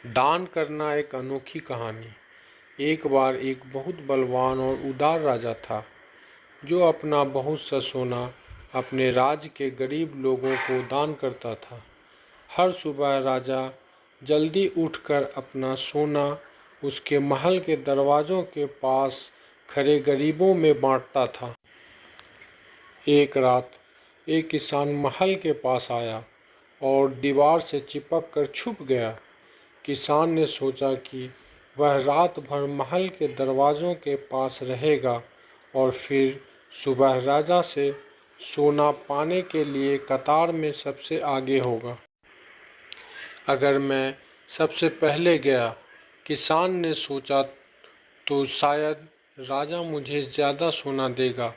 दान करना एक अनोखी कहानी। एक बार एक बहुत बलवान और उदार राजा था जो अपना बहुत सा सोना अपने राज्य के गरीब लोगों को दान करता था। हर सुबह राजा जल्दी उठकर अपना सोना उसके महल के दरवाज़ों के पास खड़े गरीबों में बांटता था। एक रात एक किसान महल के पास आया और दीवार से चिपक कर छुप गया। किसान ने सोचा कि वह रात भर महल के दरवाज़ों के पास रहेगा और फिर सुबह राजा से सोना पाने के लिए कतार में सबसे आगे होगा। अगर मैं सबसे पहले गया, किसान ने सोचा, तो शायद राजा मुझे ज़्यादा सोना देगा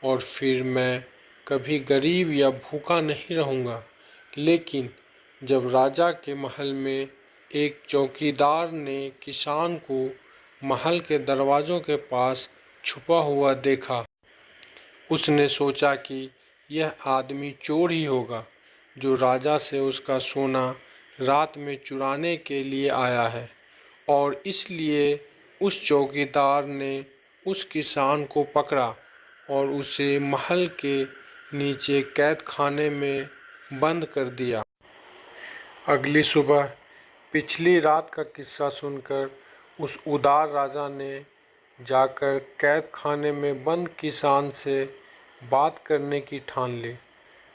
और फिर मैं कभी गरीब या भूखा नहीं रहूँगा। लेकिन जब राजा के महल में एक चौकीदार ने किसान को महल के दरवाज़ों के पास छुपा हुआ देखा, उसने सोचा कि यह आदमी चोर ही होगा जो राजा से उसका सोना रात में चुराने के लिए आया है। और इसलिए उस चौकीदार ने उस किसान को पकड़ा और उसे महल के नीचे कैद खाने में बंद कर दिया। अगली सुबह पिछली रात का किस्सा सुनकर उस उदार राजा ने जाकर कैद खाने में बंद किसान से बात करने की ठान ली।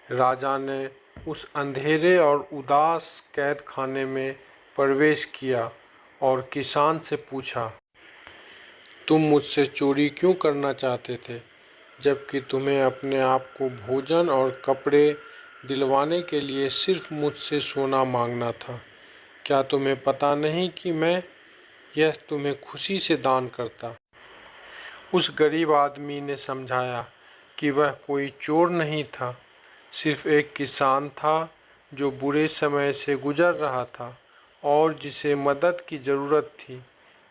राजा ने उस अंधेरे और उदास कैद खाने में प्रवेश किया और किसान से पूछा, तुम मुझसे चोरी क्यों करना चाहते थे, जबकि तुम्हें अपने आप को भोजन और कपड़े दिलवाने के लिए सिर्फ मुझसे सोना मांगना था? क्या तुम्हें पता नहीं कि मैं यह तुम्हें खुशी से दान करता? उस गरीब आदमी ने समझाया कि वह कोई चोर नहीं था, सिर्फ एक किसान था जो बुरे समय से गुजर रहा था और जिसे मदद की ज़रूरत थी।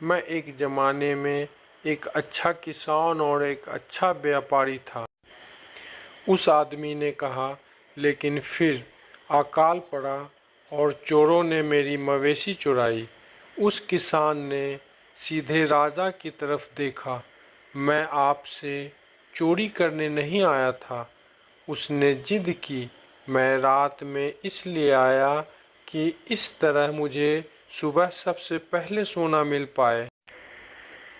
मैं एक ज़माने में एक अच्छा किसान और एक अच्छा व्यापारी था। उस आदमी ने कहा, लेकिन फिर अकाल पड़ा और चोरों ने मेरी मवेशी चुराई। उस किसान ने सीधे राजा की तरफ देखा। मैं आपसे चोरी करने नहीं आया था, उसने जिद की। मैं रात में इसलिए आया कि इस तरह मुझे सुबह सबसे पहले सोना मिल पाए।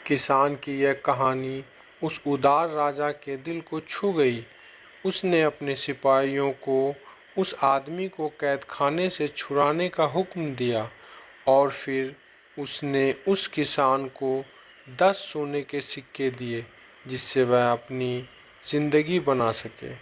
किसान की यह कहानी उस उदार राजा के दिल को छू गई। उसने अपने सिपाहियों को उस आदमी को कैद खाने से छुड़ाने का हुक्म दिया और फिर उसने उस किसान को 10 सोने के सिक्के दिए जिससे वह अपनी ज़िंदगी बना सके।